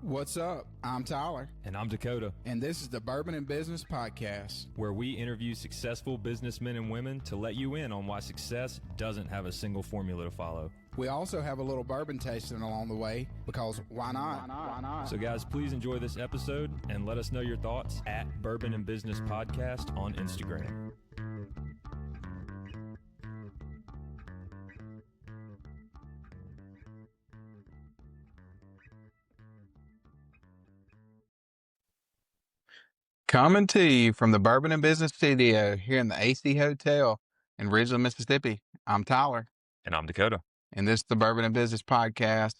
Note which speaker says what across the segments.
Speaker 1: What's up? I'm Tyler.
Speaker 2: And I'm Dakota.
Speaker 1: And this is the Bourbon and Business Podcast,
Speaker 2: where we interview successful businessmen and women to let you in on why success doesn't have a single formula to follow.
Speaker 1: We also have a little bourbon tasting along the way because why not?
Speaker 3: Why not?
Speaker 2: So guys, please enjoy this episode and let us know your thoughts at Bourbon and Business Podcast on Instagram.
Speaker 1: Coming to you from the Bourbon and Business Studio here in the AC Hotel in Ridgeland, Mississippi. I'm Tyler.
Speaker 2: And I'm Dakota.
Speaker 1: And this is the Bourbon and Business Podcast.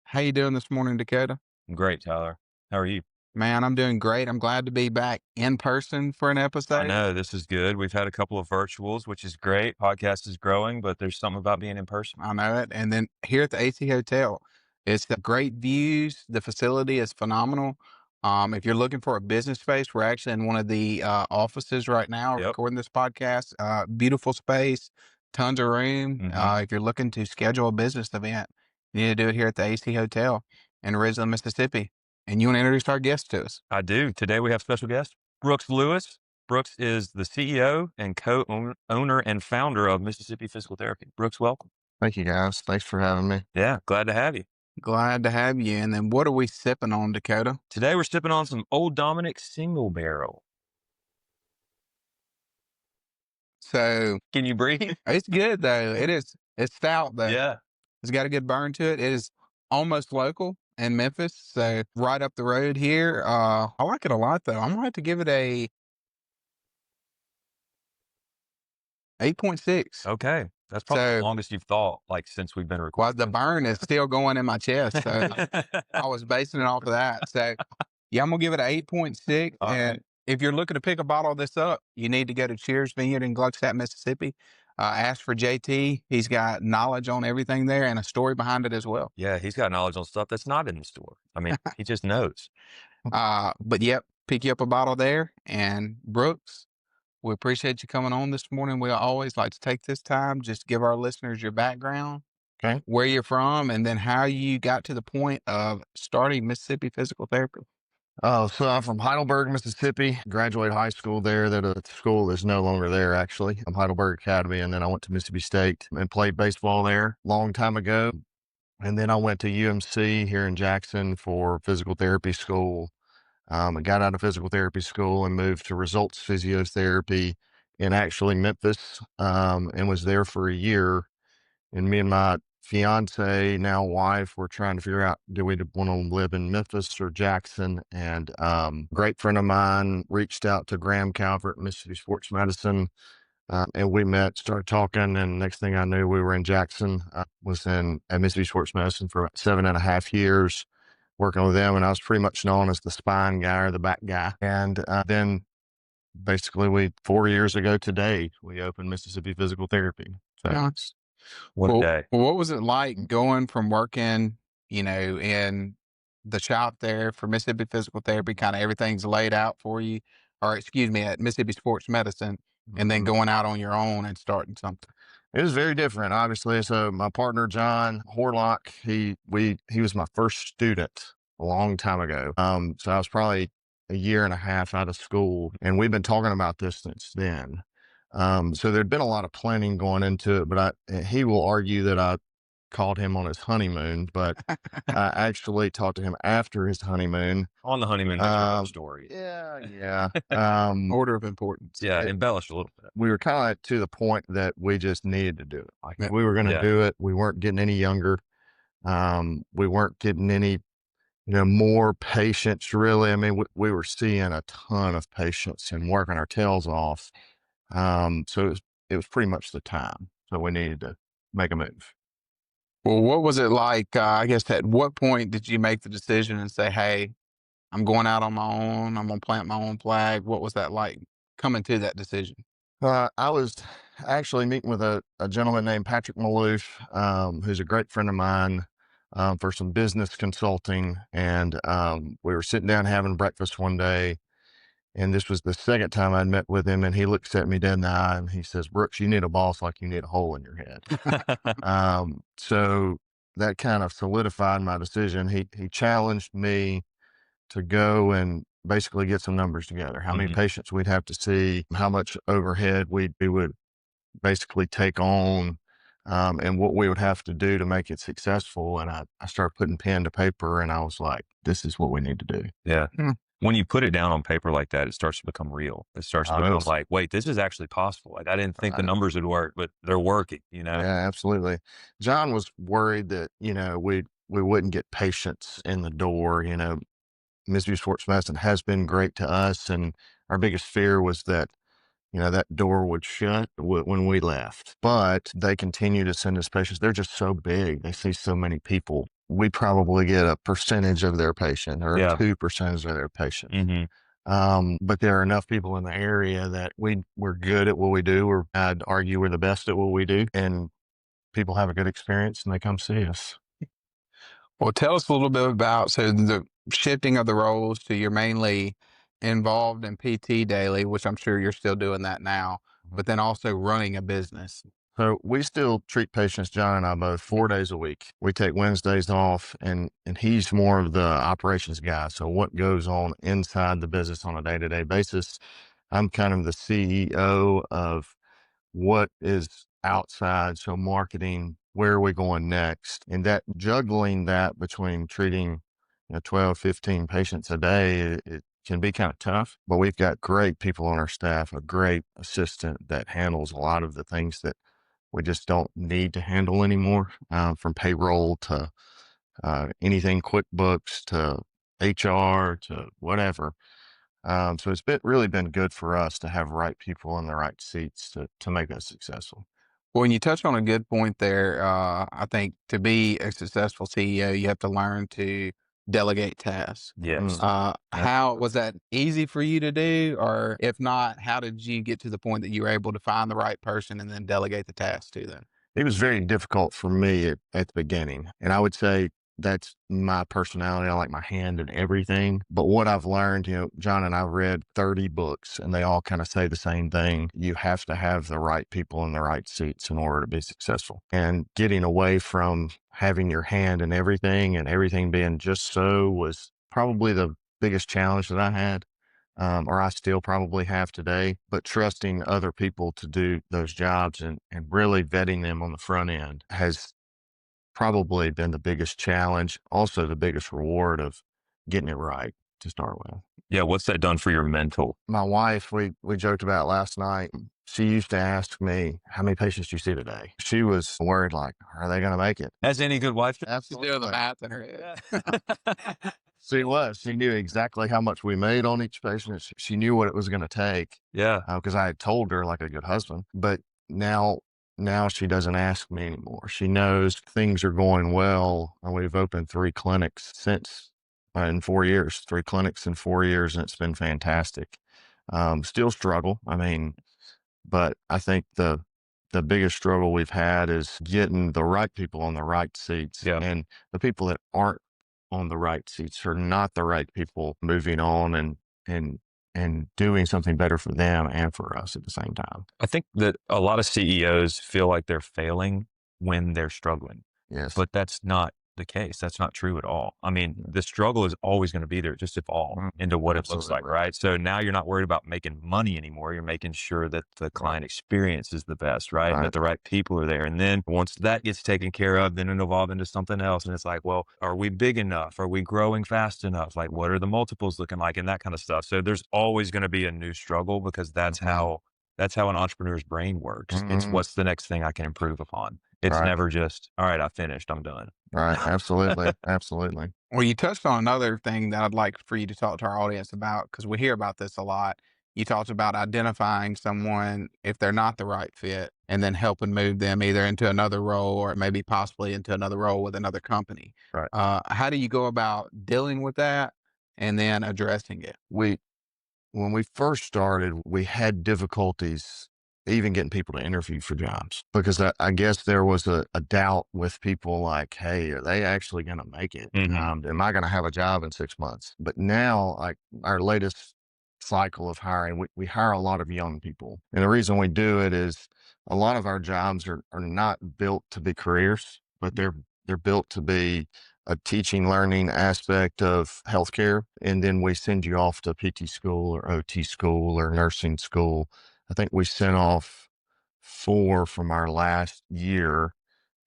Speaker 1: How you doing this morning, Dakota?
Speaker 2: I'm great, Tyler. How are you?
Speaker 1: Man, I'm doing great. I'm glad to be back in person for an episode.
Speaker 2: I know, this is good. We've had a couple of virtuals, which is great. Podcast is growing, but there's something about being in person.
Speaker 1: I know it. And then here at the AC Hotel, it's the great views. The facility is phenomenal. If you're looking for a business space, we're actually in one of the offices right now recording this podcast. Beautiful space, tons of room. If you're looking to schedule a business event, you need to do it here at the AC Hotel in Ridgeland, Mississippi. And you want to introduce our guest to us?
Speaker 2: I do. Today we have special guest, Brooks Lewis. Brooks is the CEO and co-owner and founder of Mississippi Physical Therapy. Brooks, welcome.
Speaker 4: Thank you, guys. Thanks for having me.
Speaker 2: Yeah, glad to have you.
Speaker 1: Glad to have you. And then what are we sipping on, Dakota?
Speaker 2: Today we're sipping on some Old Dominick single barrel.
Speaker 1: So
Speaker 2: can you breathe?
Speaker 1: It's good though. It's stout though.
Speaker 2: Yeah.
Speaker 1: It's got a good burn to it. It is almost local in Memphis, so right up the road here. I like it a lot though. I'm gonna have to give it a 8.6.
Speaker 2: Okay. That's probably the longest you've thought, like, since we've been recording.
Speaker 1: Well, the burn is still going in my chest, so I was basing it off of that. So, yeah, I'm going to give it an 8.6. And if you're looking to pick a bottle of this up, you need to go to Cheers Vineyard in Gluckstadt, Mississippi. Ask for JT. He's got knowledge on everything there and a story behind it as well.
Speaker 2: Yeah, he's got knowledge on stuff that's not in the store. I mean, he just knows.
Speaker 1: But, yep, pick you up a bottle there. And, Brooks, we appreciate you coming on this morning. We always like to take this time, just give our listeners your background,
Speaker 4: okay,
Speaker 1: where you're from, and then how you got to the point of starting Mississippi Physical Therapy.
Speaker 4: So I'm from Heidelberg, Mississippi. Graduated high school there. That school is no longer there, actually. I'm Heidelberg Academy, and then I went to Mississippi State and played baseball there a long time ago. And then I went to UMC here in Jackson for physical therapy school. I got out of physical therapy school and moved to Results Physiotherapy in actually Memphis, and was there for a year. And me and my fiance, now wife, were trying to figure out, do we want to live in Memphis or Jackson? And a great friend of mine reached out to Graham Calvert, Mississippi Sports Medicine, and we met, started talking, and next thing I knew, we were in Jackson. I was at Mississippi Sports Medicine for about 7.5 years. Working with them, and I was pretty much known as the spine guy or the back guy. And then basically 4 years ago today, we opened Mississippi Physical Therapy. So
Speaker 1: Nice.
Speaker 2: What a day.
Speaker 1: Well, what was it like going from working, in the shop there for Mississippi Physical Therapy, kind of everything's laid out for you, or excuse me, at Mississippi Sports Medicine, and then going out on your own and starting something?
Speaker 4: It was very different, obviously. So my partner, John Horlock, he was my first student a long time ago. So I was probably a year and a half out of school, and we've been talking about this since then. So there'd been a lot of planning going into it, but he will argue that I called him on his honeymoon, but I actually talked to him after his honeymoon.
Speaker 2: On the honeymoon, that's your story.
Speaker 4: Yeah.
Speaker 1: Order of importance.
Speaker 2: Yeah, embellish a little bit.
Speaker 4: We were kind of to the point that we just needed to do it. Like,
Speaker 1: Yeah.
Speaker 4: we were going to do it. We weren't getting any younger. We weren't getting any, more patients, really. I mean, we were seeing a ton of patients and working our tails off. So it was pretty much the time. So we needed to make a move.
Speaker 1: Well, what was it like? I guess at what point did you make the decision and say, hey, I'm going out on my own, I'm going to plant my own flag? What was that like coming to that decision?
Speaker 4: I was actually meeting with a gentleman named Patrick Maloof, who's a great friend of mine, for some business consulting. And we were sitting down having breakfast one day, and this was the second time I'd met with him, and he looks at me dead in the eye and he says, "Brooks, you need a boss like you need a hole in your head." So that kind of solidified my decision. He challenged me to go and basically get some numbers together, how many patients we'd have to see, how much overhead we would basically take on, and what we would have to do to make it successful. And I started putting pen to paper, and I was like, this is what we need to do.
Speaker 2: Yeah.
Speaker 1: Hmm.
Speaker 2: When you put it down on paper like that, it starts to become real. It starts to become like, wait, this is actually possible. Like, I didn't think the numbers would work, but they're working, you know?
Speaker 4: Yeah, absolutely. John was worried that, we wouldn't get patients in the door. Mississippi Sports Medicine has been great to us. And our biggest fear was that, that door would shut when we left. But they continue to send us patients. They're just so big. They see so many people. We probably get a percentage of their patient or 2% of their patients. But there are enough people in the area that we're good at what we do. I'd argue we're the best at what we do. And people have a good experience and they come see us.
Speaker 1: Well, tell us a little bit about the shifting of the roles to you're mainly involved in PT daily, which I'm sure you're still doing that now, but then also running a business.
Speaker 4: So we still treat patients, John and I both, 4 days a week. We take Wednesdays off, and he's more of the operations guy. So what goes on inside the business on a day-to-day basis, I'm kind of the CEO of what is outside. So marketing, where are we going next? And that juggling that between treating 12, 15 patients a day, it can be kind of tough, but we've got great people on our staff, a great assistant that handles a lot of the things that we just don't need to handle anymore, from payroll to anything QuickBooks to HR to whatever. So it's really been good for us to have right people in the right seats to make us successful.
Speaker 1: Well, when you touch on a good point there, I think to be a successful CEO, you have to learn to delegate tasks.
Speaker 2: Yes.
Speaker 1: How was that easy for you to do? Or if not, how did you get to the point that you were able to find the right person and then delegate the task to them?
Speaker 4: It was very difficult for me at the beginning. And I would say that's my personality. I like my hand in everything. But what I've learned, John and I read 30 books and they all kind of say the same thing. You have to have the right people in the right seats in order to be successful. And getting away from having your hand in everything and everything being just so was probably the biggest challenge that I had. Or I still probably have today, but trusting other people to do those jobs and really vetting them on the front end has probably been the biggest challenge. Also the biggest reward of getting it right to start with.
Speaker 2: Yeah. What's that done for your mental?
Speaker 4: My wife, we joked about last night. She used to ask me, how many patients do you see today? She was worried, like, are they going to make it?
Speaker 2: As any good wife.
Speaker 1: She's doing the math in her head.
Speaker 4: She was. She knew exactly how much we made on each patient. She knew what it was going to take.
Speaker 2: Yeah.
Speaker 4: Because I had told her like a good husband. But now she doesn't ask me anymore. She knows things are going well. And we've opened 3 clinics since in 4 years. 3 clinics in 4 years, and it's been fantastic. Still struggle. I mean, but I think the biggest struggle we've had is getting the right people on the right seats.
Speaker 2: Yeah.
Speaker 4: And the people that aren't on the right seats are not the right people, moving on and doing something better for them and for us at the same time.
Speaker 2: I think that a lot of CEOs feel like they're failing when they're struggling.
Speaker 4: Yes.
Speaker 2: But that's not the case. That's not true at all. I mean, the struggle is always going to be there, just evolve into what it looks like, right? So now you're not worried about making money anymore. You're making sure that the client experience is the best, right? And that the right people are there. And then once that gets taken care of, then it'll evolve into something else. And it's like, well, are we big enough? Are we growing fast enough? Like, what are the multiples looking like and that kind of stuff? So there's always going to be a new struggle because that's how an entrepreneur's brain works. It's what's the next thing I can improve upon. It's never just, all right, I finished, I'm done.
Speaker 4: Right. Absolutely. Absolutely.
Speaker 1: Well, you touched on another thing that I'd like for you to talk to our audience about, because we hear about this a lot. You talked about identifying someone if they're not the right fit and then helping move them either into another role or maybe possibly into another role with another company.
Speaker 4: Right.
Speaker 1: How do you go about dealing with that and then addressing it?
Speaker 4: When we first started, we had difficulties even getting people to interview for jobs because I guess there was a doubt with people like, hey, are they actually going to make it? Am I going to have a job in 6 months? But now, like our latest cycle of hiring, we hire a lot of young people. And the reason we do it is a lot of our jobs are not built to be careers, but they're They're built to be a teaching, learning aspect of healthcare. And then we send you off to PT school or OT school or nursing school. I think we sent off 4 from our last year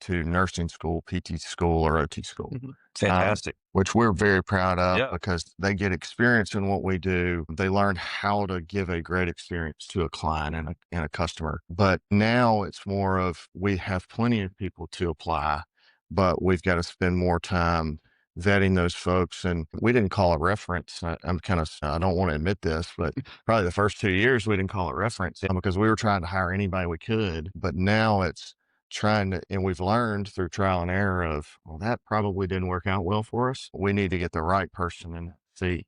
Speaker 4: to nursing school, PT school, or OT school.
Speaker 2: Fantastic.
Speaker 4: Which we're very proud of
Speaker 2: Yeah.
Speaker 4: because they get experience in what we do. They learn how to give a great experience to a client and a customer. But now it's more of we have plenty of people to apply, but we've got to spend more time vetting those folks. And we didn't call it reference. I don't want to admit this, but probably the first 2 years we didn't call it reference because we were trying to hire anybody we could. But now it's trying to, and we've learned through trial and error of, well, that probably didn't work out well for us. We need to get the right person in the seat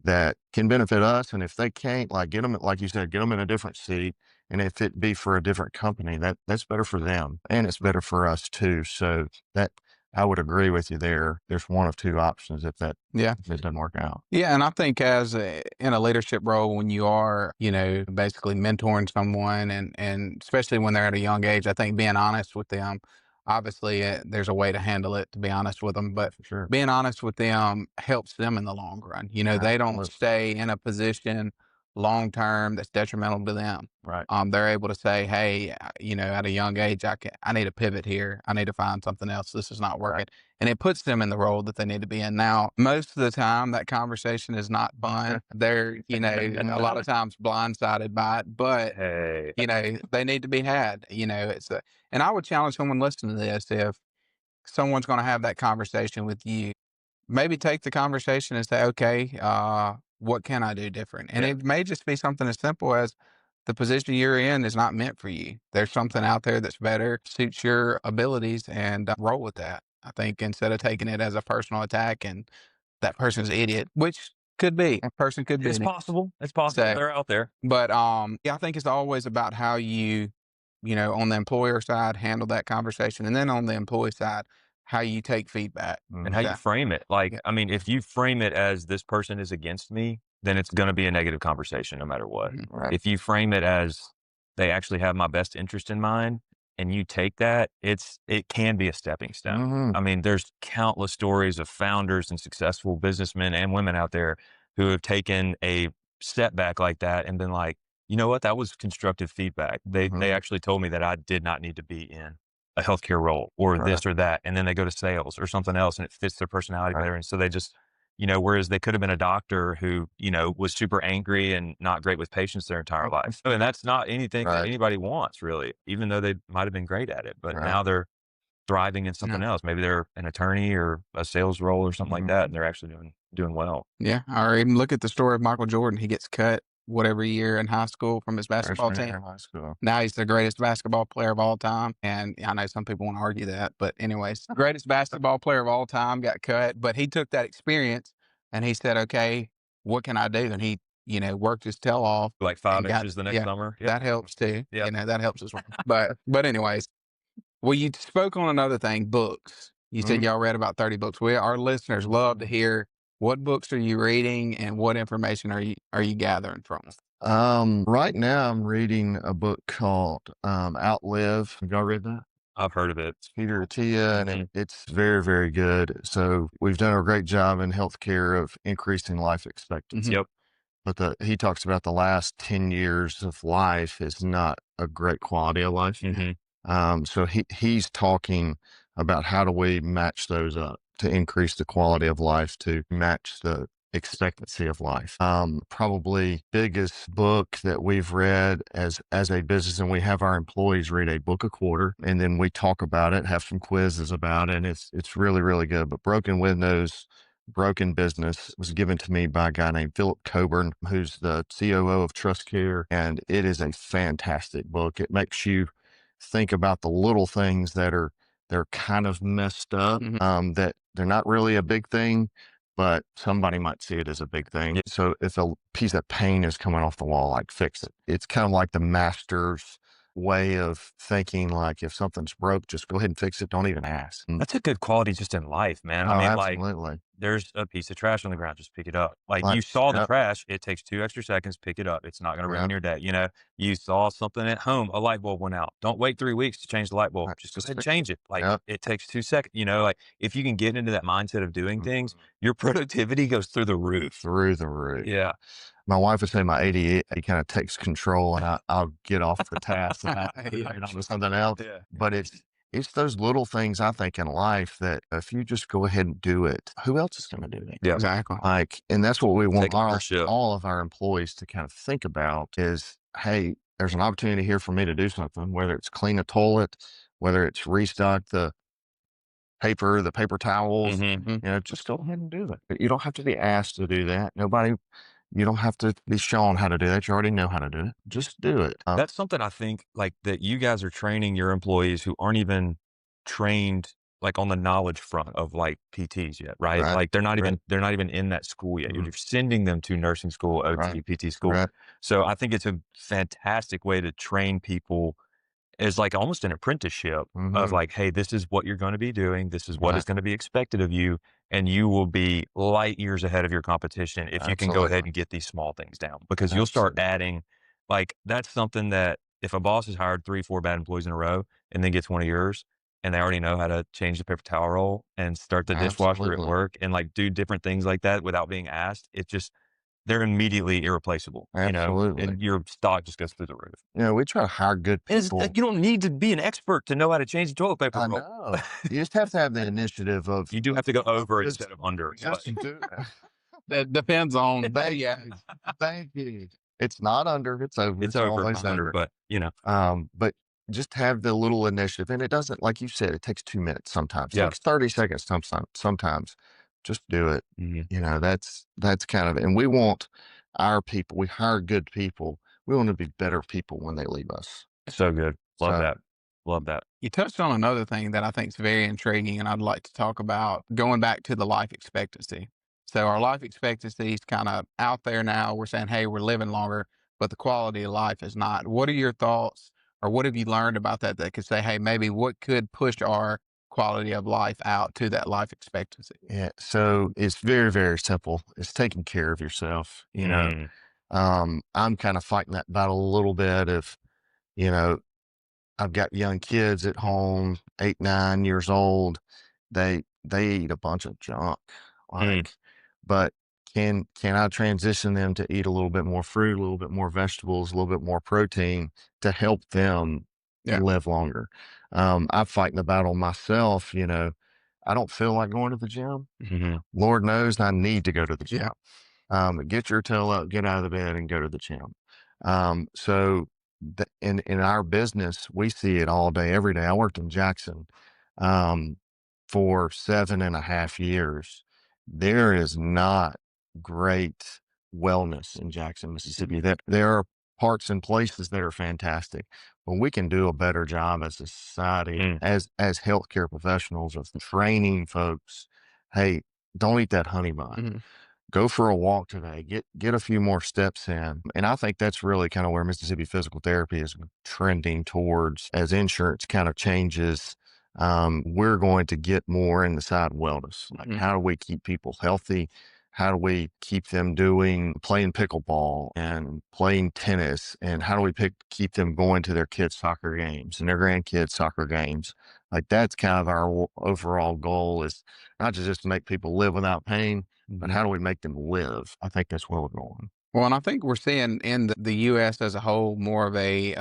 Speaker 4: that can benefit us. And if they can't, like, get them, like you said, get them in a different seat. And if it be for a different company, that's better for them and it's better for us too. So that I would agree with you there. There's one of two options if it doesn't work out.
Speaker 1: Yeah. And I think in a leadership role, when you are, basically mentoring someone and especially when they're at a young age, I think being honest with them, obviously there's a way to handle it, to be honest with them, but
Speaker 4: For sure.
Speaker 1: being honest with them helps them in the long run. They don't stay in a position long term that's detrimental to them.
Speaker 4: Right.
Speaker 1: They're able to say, hey, at a young age, I need to pivot here. I need to find something else. This is not working. Right. And it puts them in the role that they need to be in. Now, most of the time, that conversation is not fun. They're, a lot of times blindsided by it, but,
Speaker 2: Hey.
Speaker 1: they need to be had. And I would challenge someone listening to this, if someone's going to have that conversation with you, maybe take the conversation and say, okay, what can I do different? And it may just be something as simple as the position you're in is not meant for you. There's something out there that's better, suits your abilities, and roll with that. I think instead of taking it as a personal attack and that person's an idiot, which could be, a person could be.
Speaker 2: It's possible. It's possible.
Speaker 1: So,
Speaker 2: they're out there.
Speaker 1: But I think it's always about how you, on the employer side, handle that conversation. And then on the employee side, how you take feedback.
Speaker 2: And how you frame it. Like, I mean, if you frame it as this person is against me, then it's going to be a negative conversation no matter what.
Speaker 4: Right.
Speaker 2: If you frame it as they actually have my best interest in mind and you take that, it can be a stepping stone. I mean, there's countless stories of founders and successful businessmen and women out there who have taken a setback like that and been like, you know what, that was constructive feedback. They actually told me that I did not need to be in a healthcare role or this or that. And then they go to sales or something else and it fits their personality better. And so they just, whereas they could have been a doctor who, was super angry and not great with patients their entire life. And that's not anything that anybody wants really, even though they might've been great at it, but now they're thriving in something else. Maybe they're an attorney or a sales role or something like that. And they're actually doing well.
Speaker 1: Yeah. Or even look at the story of Michael Jordan. He gets cut whatever year in high school from his basketball team. Now he's the greatest basketball player of all time. And I know some people want to argue that, but anyways, greatest basketball player of all time got cut, but he took that experience and he said, okay, what can I do? And he, worked his tail off.
Speaker 2: Like 5 inches the next summer.
Speaker 1: Yep. That helps too. Yeah. That helps as well. But anyways, well, you spoke on another thing, books. You said y'all read about 30 books. Our listeners love to hear, what books are you reading and what information are you gathering from us?
Speaker 4: Right now I'm reading a book called Outlive. Have y'all read that?
Speaker 2: I've heard of it.
Speaker 4: It's Peter Attia, and it's very, very good. So we've done a great job in healthcare of increasing life expectancy.
Speaker 2: Yep.
Speaker 4: But he talks about the last 10 years of life is not a great quality of life. So he's talking about how do we match those up to increase the quality of life, to match the expectancy of life. Probably biggest book that we've read as a business, and we have our employees read a book a quarter, and then we talk about it, have some quizzes about it, and it's really, really good. But Broken Windows, Broken Business was given to me by a guy named Philip Coburn, who's the COO of Trust Care, and it is a fantastic book. It makes you think about the little things that they're kind of messed up, that they're not really a big thing, but somebody might see it as a big thing. So if a piece of paint is coming off the wall, like fix it. It's kind of like the master's way of thinking, like if something's broke, just go ahead and fix it. Don't even ask.
Speaker 2: That's a good quality just in life, man. I
Speaker 4: Oh,
Speaker 2: mean, like,
Speaker 4: absolutely.
Speaker 2: there's a piece of trash on the ground, just pick it up. Like,
Speaker 4: Like,
Speaker 2: you saw the
Speaker 4: yep,
Speaker 2: trash, it takes 2 extra seconds, pick it up. It's not gonna ruin
Speaker 4: yep.
Speaker 2: your day, you know? You saw something at home, a light bulb went out. Don't wait 3 weeks to change the light bulb.
Speaker 4: Right,
Speaker 2: Just go
Speaker 4: just
Speaker 2: ahead and
Speaker 4: fix
Speaker 2: change it. Like,
Speaker 4: Yep.
Speaker 2: it takes 2 seconds, you know? Like, if you can get into that mindset of doing things,
Speaker 4: Mhm.
Speaker 2: your productivity goes through the roof.
Speaker 4: Through the roof.
Speaker 2: Yeah.
Speaker 4: My wife would say my ADD kind of takes control, and I'll get off the task and
Speaker 1: Yeah.
Speaker 4: and onto something else.
Speaker 2: Yeah.
Speaker 4: But it's those little things I think in life that if you just go ahead and do it, who else is going to do it?
Speaker 2: Yeah.
Speaker 1: Exactly.
Speaker 4: Like, and that's what we want
Speaker 2: Take ownership.
Speaker 4: all of our employees to kind of think about is, hey, there's an opportunity here for me to do something, whether it's clean a toilet, whether it's restock the paper towels,
Speaker 2: Mhm.
Speaker 1: Mhm.
Speaker 4: just go ahead and do it. But you don't have to be asked to do that. You don't have to be shown how to do that. You already know how to do it. Just do it.
Speaker 2: That's something I think, like, that you guys are training your employees who aren't even trained, like, on the knowledge front of, like, PTs yet, right?
Speaker 4: Right.
Speaker 2: Like,
Speaker 4: Right.
Speaker 2: they're not even in that school yet. You're
Speaker 4: Mhm.
Speaker 2: just sending them to nursing school,
Speaker 4: Right.
Speaker 2: OT, PT school.
Speaker 4: Right.
Speaker 2: So I think it's a fantastic way to train people as, like, almost an apprenticeship of,
Speaker 4: Mhm.
Speaker 2: like, "Hey, this is what you're gonna be doing. This is what is
Speaker 4: Right.
Speaker 2: gonna be expected of you, and you will be light years ahead of your competition if you can go ahead
Speaker 4: Absolutely.
Speaker 2: and get these small things down." Because you'll start
Speaker 4: Absolutely.
Speaker 2: adding, like, that's something that if a boss has hired 3, 4 bad employees in a row and then gets one of yours, and they already know how to change the paper towel roll and start the dishwasher at
Speaker 4: Absolutely.
Speaker 2: work and, like, do different things like that without being asked, it just they're immediately irreplaceable,
Speaker 4: Absolutely.
Speaker 2: and your stock just goes through the roof.
Speaker 4: We try to hire good
Speaker 2: And it's
Speaker 4: people.
Speaker 2: you don't need to be an expert to know how to change the toilet paper
Speaker 4: I
Speaker 2: roll.
Speaker 4: know. You just have to have the initiative of
Speaker 2: You do have to go over it
Speaker 4: just,
Speaker 2: instead of under, but
Speaker 4: just do it.
Speaker 1: That depends on,
Speaker 4: Thank
Speaker 1: yeah.
Speaker 4: you. Thank you. It's not under, it's over.
Speaker 2: it's
Speaker 4: It's
Speaker 2: over
Speaker 4: always
Speaker 2: 100,
Speaker 4: over.
Speaker 2: but,
Speaker 4: But just have the little initiative. And it doesn't, like you said, it takes 2 minutes sometimes. It
Speaker 2: yeah.
Speaker 4: takes 30 seconds sometimes. Just do it.
Speaker 2: Mhm.
Speaker 4: That's kind of, and we want our people, we hire good people. We want to be better people when they leave us.
Speaker 2: So good. Love
Speaker 4: So
Speaker 2: that. Love that.
Speaker 1: You touched on another thing that I think is very intriguing, and I'd like to talk about going back to the life expectancy. So our life expectancy is kind of out there now. We're saying, hey, we're living longer, but the quality of life is not. What are your thoughts, or what have you learned about that that could say, hey, maybe what could push our quality of life out to that life expectancy?
Speaker 4: yeah, so it's very, very simple. It's taking care of yourself.
Speaker 2: Mm.
Speaker 4: I'm kind of fighting that battle a little bit of, you know, I've got young kids at home, 8, 9 years old. They eat a bunch of junk,
Speaker 2: Mm.
Speaker 4: like, but can I transition them to eat a little bit more fruit, a little bit more vegetables, a little bit more protein to help them
Speaker 1: Yeah.
Speaker 4: live longer? I'm fighting the battle myself. I don't feel like going to the gym.
Speaker 2: Mhm.
Speaker 4: Lord knows I need to go to the gym.
Speaker 1: Yeah.
Speaker 4: Get your tail up, get out of the bed, and go to the gym. So in our business, we see it all day, every day. I worked in Jackson um, for 7.5 years. There is not great wellness in Jackson, Mississippi. There are parts and places that are fantastic, but we can do a better job as a society,
Speaker 2: Mm.
Speaker 4: as healthcare professionals, of training folks. Hey, don't eat that honey bun.
Speaker 1: Mhm.
Speaker 4: Go for a walk today. Get a few more steps in. And I think that's really kind of where Mississippi physical therapy is trending towards as insurance kind of changes. We're going to get more in the side of wellness. Like,
Speaker 1: Mhm.
Speaker 4: how do we keep people healthy? How do we keep them playing pickleball and playing tennis? And how do we keep them going to their kids' soccer games and their grandkids' soccer games? Like, that's kind of our overall goal, is not to just make people live without pain, but
Speaker 2: Mhm.
Speaker 4: how do we make them live? I think that's where we're going.
Speaker 1: Well, and I think we're seeing in the U.S. as a whole more of a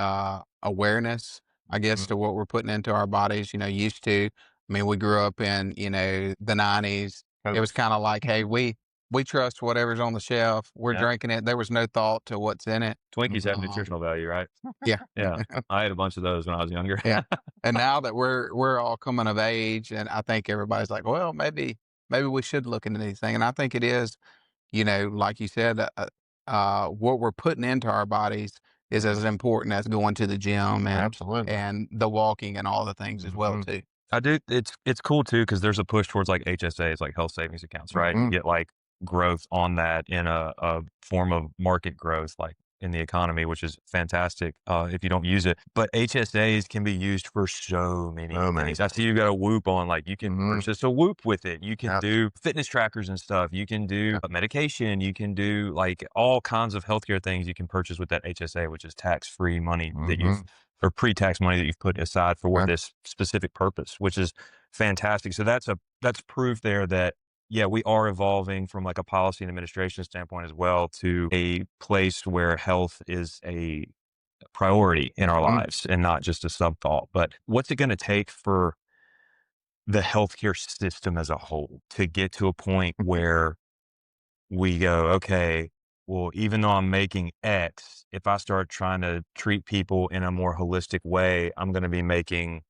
Speaker 1: awareness, I guess,
Speaker 4: Mhm.
Speaker 1: to what we're putting into our bodies. Used to. I mean, we grew up in the '90s. It was
Speaker 4: Coach.
Speaker 1: kind of like, hey, we trust whatever's on the shelf. We're
Speaker 2: Yeah.
Speaker 1: drinking it. There was no thought to what's in it.
Speaker 2: Twinkies have
Speaker 1: Um,
Speaker 2: nutritional value, right?
Speaker 1: yeah,
Speaker 2: Yeah. I ate a bunch of those when I was younger.
Speaker 1: yeah. And now that we're all coming of age, and I think everybody's like, well, maybe we should look into these things. And I think it is, like you said, what we're putting into our bodies is as important as going to the gym and
Speaker 4: Absolutely.
Speaker 1: the walking and all the things as well
Speaker 4: Mhm.
Speaker 1: too.
Speaker 2: I do. It's cool too because there's a push towards like HSAs, like health savings accounts, right? To
Speaker 4: Mhm.
Speaker 2: get like growth on that in a form of market growth, like in the economy, which is fantastic if you don't use it. But HSAs can be used for so many
Speaker 4: Oh, man.
Speaker 2: things. I see you got a Whoop on, like you can purchase a Whoop with it. You can
Speaker 4: Yep.
Speaker 2: do fitness trackers and stuff. You can do medication. You can do like all kinds of healthcare things you can purchase with that HSA, which is tax-free money that you've or pre-tax money that you've put aside for this specific purpose, which is fantastic. So that's proof there that, yeah, we are evolving from like a policy and administration standpoint as well to a place where health is a priority in our lives and not just a sub thought. But what's it going to take for the healthcare system as a whole to get to a point where we go, okay, well, even though I'm making X, if I start trying to treat people in a more holistic way, I'm going to be making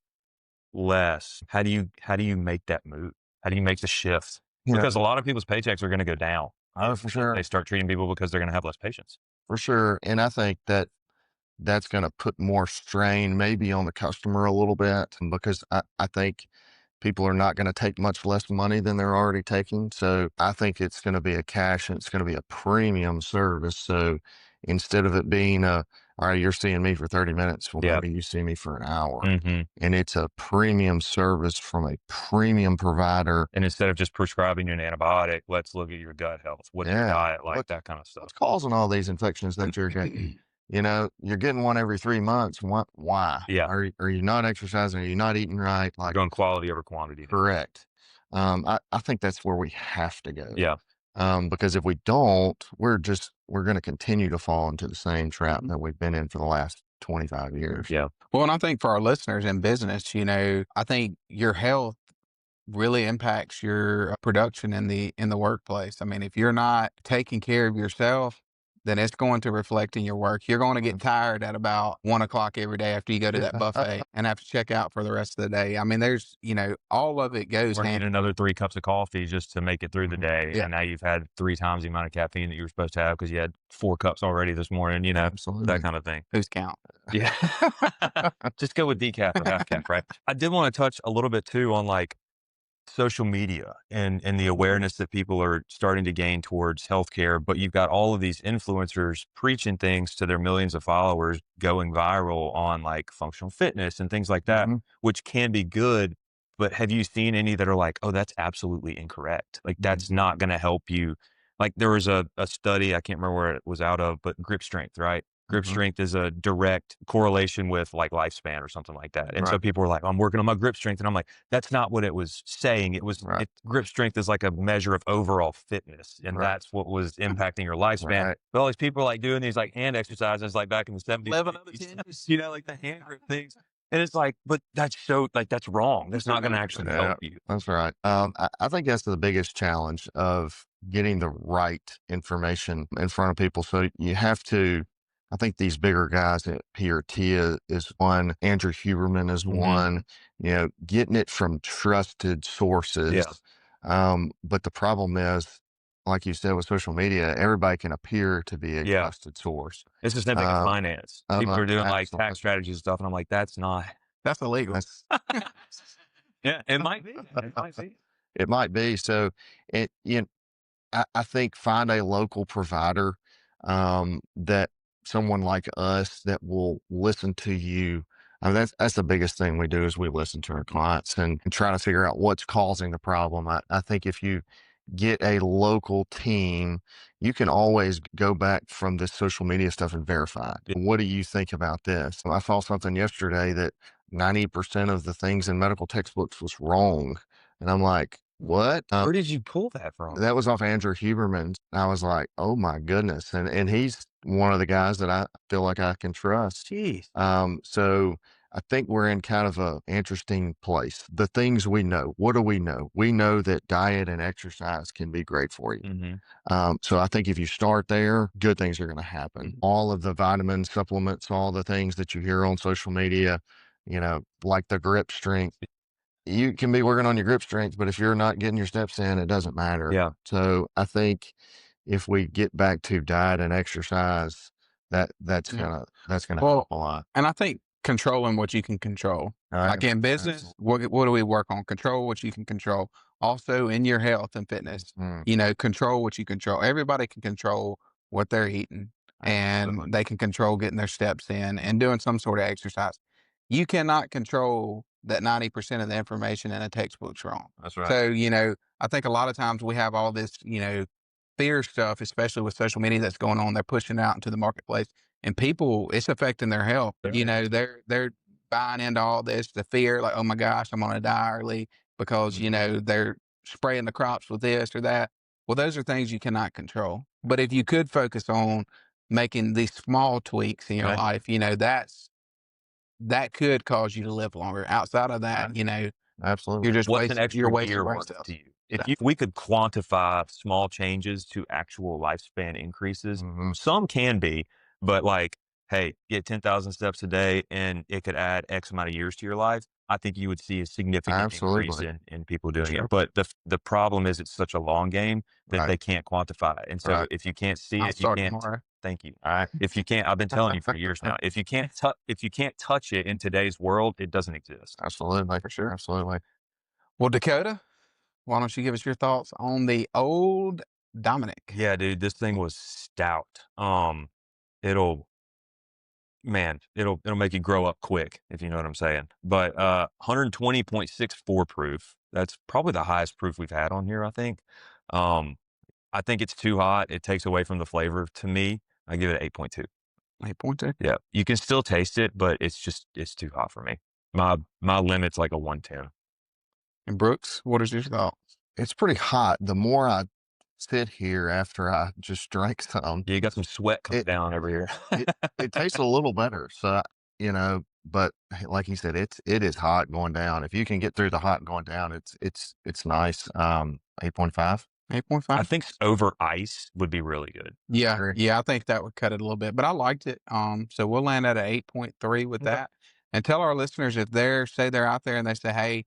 Speaker 2: less. How do you make that move? How do you make the shift?
Speaker 4: You know,
Speaker 2: Because a lot of people's paychecks are going to go down.
Speaker 4: oh, for sure.
Speaker 2: They start treating people because they're going to have less patience.
Speaker 4: For sure. And I think that that's going to put more strain maybe on the customer a little bit, because I think people are not going to take much less money than they're already taking. So I think it's going to be a cash and it's going to be a premium service. So instead of it being all right, you're seeing me for 30 minutes, well, maybe you see me for an hour. And it's a premium service from a premium provider.
Speaker 2: And instead of just prescribing you an antibiotic, let's look at your gut health. What's your diet like? That kind of stuff.
Speaker 4: What's causing all these infections that you're getting? You know, you're getting one every 3 months. Why?
Speaker 2: Yeah.
Speaker 4: Are you not exercising? Are you not eating right?
Speaker 2: Like, going quality over quantity.
Speaker 4: Correct. I think that's where we have to go.
Speaker 2: Yeah.
Speaker 4: Because if we don't, we're going to continue to fall into the same trap that we've been in for the last 25 years.
Speaker 2: Yeah.
Speaker 1: Well, and I think for our listeners in business, I think your health really impacts your production in the workplace. I mean, if you're not taking care of yourself, then it's going to reflect in your work. You're going to get tired at about 1 o'clock every day after you go to that buffet and have to check out for the rest of the day. I mean, there's, all of it goes
Speaker 2: Or
Speaker 1: hand.
Speaker 2: need another 3 cups of coffee just to make it through the day.
Speaker 1: Yeah.
Speaker 2: And now you've had 3 times the amount of caffeine that you were supposed to have because you had 4 cups already this morning,
Speaker 4: Absolutely.
Speaker 2: that kind of thing.
Speaker 1: Who's count?
Speaker 2: Yeah. Just go with decaf or half calf, right? I did want to touch a little bit too on like social media and the awareness that people are starting to gain towards healthcare, but you've got all of these influencers preaching things to their millions of followers going viral on like functional fitness and things like that, which can be good. But have you seen any that are like, oh, that's absolutely incorrect? Like that's not going to help you. Like there was a study, I can't remember where it was out of, but grip strength, right? Grip strength is a direct correlation with like lifespan or something like that. And so people were like, I'm working on my grip strength. And I'm like, that's not what it was saying. It was grip strength is like a measure of overall fitness. And that's what was impacting your lifespan. But all these people are like doing these like hand exercises like back in the 70s,
Speaker 1: 11 out of 10.
Speaker 2: like the hand grip things. And it's like, but that's so like, that's wrong. That's not going to actually help you.
Speaker 4: That's right. I think that's the biggest challenge of getting the right information in front of people. So you have to, I think these bigger guys at PRT is one, Andrew Huberman is one, getting it from trusted sources. But the problem is, like you said, with social media, everybody can appear to be a trusted source.
Speaker 2: It's the same thing in finance. People are doing like tax strategies and stuff. And I'm like, that's
Speaker 1: illegal.
Speaker 2: Yeah, it might be. It might be.
Speaker 4: It might be. So I think find a local provider that someone like us that will listen to you. I mean, that's the biggest thing we do is we listen to our clients and try to figure out what's causing the problem. I think if you get a local team, you can always go back from this social media stuff and verify it. What do you think about this? I saw something yesterday that 90% of the things in medical textbooks was wrong. And I'm like, what?
Speaker 2: Where did you pull that from?
Speaker 4: That was off Andrew Huberman. I was like, oh my goodness. And he's one of the guys that I feel like I can trust.
Speaker 2: Jeez.
Speaker 4: So I think we're in kind of a interesting place. The things we know, what do we know? We know that diet and exercise can be great for you. So I think if you start there, good things are going to happen. All of the vitamin supplements, all the things that you hear on social media, like the grip strength, you can be working on your grip strength, but if you're not getting your steps in, it doesn't matter.
Speaker 2: Yeah.
Speaker 4: So I think if we get back to diet and exercise, that's gonna help a lot.
Speaker 1: And I think controlling what you can control. Like in business, what do we work on? Control what you can control. Also in your health and fitness, control what you control. Everybody can control what they're eating. and they can control getting their steps in and doing some sort of exercise. You cannot control that 90% of the information in a textbook's wrong.
Speaker 2: That's right.
Speaker 1: So, I think a lot of times we have all this, fear stuff, especially with social media that's going on. They're pushing it out into the marketplace, and people, it's affecting their health. They're buying into all this, the fear, like, oh my gosh, I'm going to die early because, they're spraying the crops with this or that. Well, those are things you cannot control. But if you could focus on making these small tweaks in your life, that could cause you to live longer. Outside of that,
Speaker 4: Absolutely.
Speaker 1: you're just
Speaker 2: What's an
Speaker 1: you're
Speaker 2: extra
Speaker 1: wasting
Speaker 2: year
Speaker 1: brain
Speaker 2: worth
Speaker 1: cells.
Speaker 2: to you? If we could quantify small changes to actual lifespan increases, some can be, but like, hey, get 10,000 steps a day and it could add X amount of years to your life. I think you would see a significant increase in people doing it. But the problem is it's such a long game that they can't quantify it. And so if you can't see it, you can't. Thank you. If you can't, I've been telling you for years now. If you can't touch it in today's world, it doesn't exist.
Speaker 4: Absolutely, for sure. Absolutely.
Speaker 1: Well, Dakota, why don't you give us your thoughts on the Old Dominick?
Speaker 2: Yeah, dude, this thing was stout. It'll make you grow up quick, if you know what I'm saying. But 120.64 proof. That's probably the highest proof we've had on here, I think. I think it's too hot. It takes away from the flavor to me. I give it 8.2.
Speaker 1: 8.2.
Speaker 2: Yeah. You can still taste it, but it's too hot for me. My limit's like a 110.
Speaker 1: And Brooks, what is your thoughts?
Speaker 4: It's pretty hot. The more I sit here after I just drank some,
Speaker 2: Yeah, you got some sweat coming down over here.
Speaker 4: it tastes a little better. So, but like he said, it is hot going down. If you can get through the hot going down, it's nice. 8.5.
Speaker 1: 8.5.
Speaker 2: I think over ice would be really good.
Speaker 1: Yeah. Yeah. I think that would cut it a little bit, but I liked it. So we'll land at an 8.3 with that. And tell our listeners if say they're out there and they say, hey,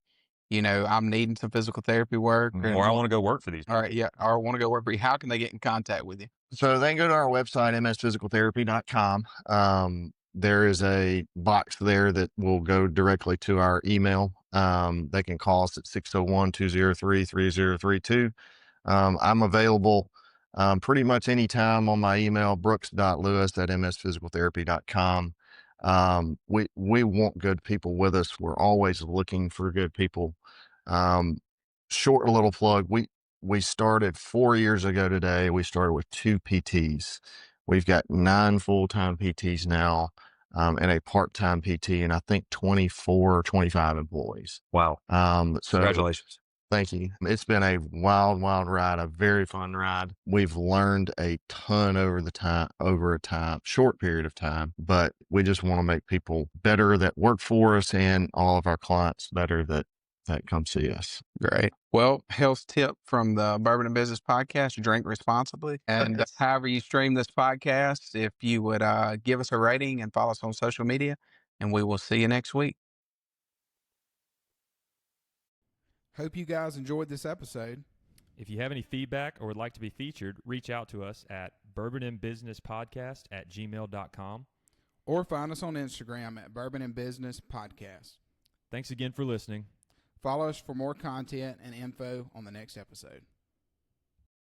Speaker 1: I'm needing some physical therapy work.
Speaker 2: Or I want to go work for these people.
Speaker 1: All right. Yeah. Or I want to go work for you. How can they get in contact with you?
Speaker 4: So they can go to our website, msphysicaltherapy.com. There is a box there that will go directly to our email. They can call us at 601-203-3032. I'm available pretty much anytime on my email, brooks.lewis@msphysicaltherapy.com. We want good people with us. We're always looking for good people. Short little plug. We started 4 years ago today. We started with 2 PTs. We've got 9 full-time PTs now, and a part-time PT, and I think 24 or 25 employees.
Speaker 2: Wow.
Speaker 4: So
Speaker 2: congratulations.
Speaker 4: Thank you. It's been a wild, wild ride, a very fun ride. We've learned a ton over a short period of time, but we just want to make people better that work for us and all of our clients better that come see us.
Speaker 1: Great. Well, health tip from the Bourbon and Business Podcast: drink responsibly. And however you stream this podcast, if you would give us a rating and follow us on social media, and we will see you next week.
Speaker 3: Hope you guys enjoyed this episode.
Speaker 5: If you have any feedback or would like to be featured, reach out to us at bourbonandbusinesspodcast@gmail.com.
Speaker 3: Or find us on Instagram at Bourbon and Business Podcast.
Speaker 5: Thanks again for listening.
Speaker 3: Follow us for more content and info on the next episode.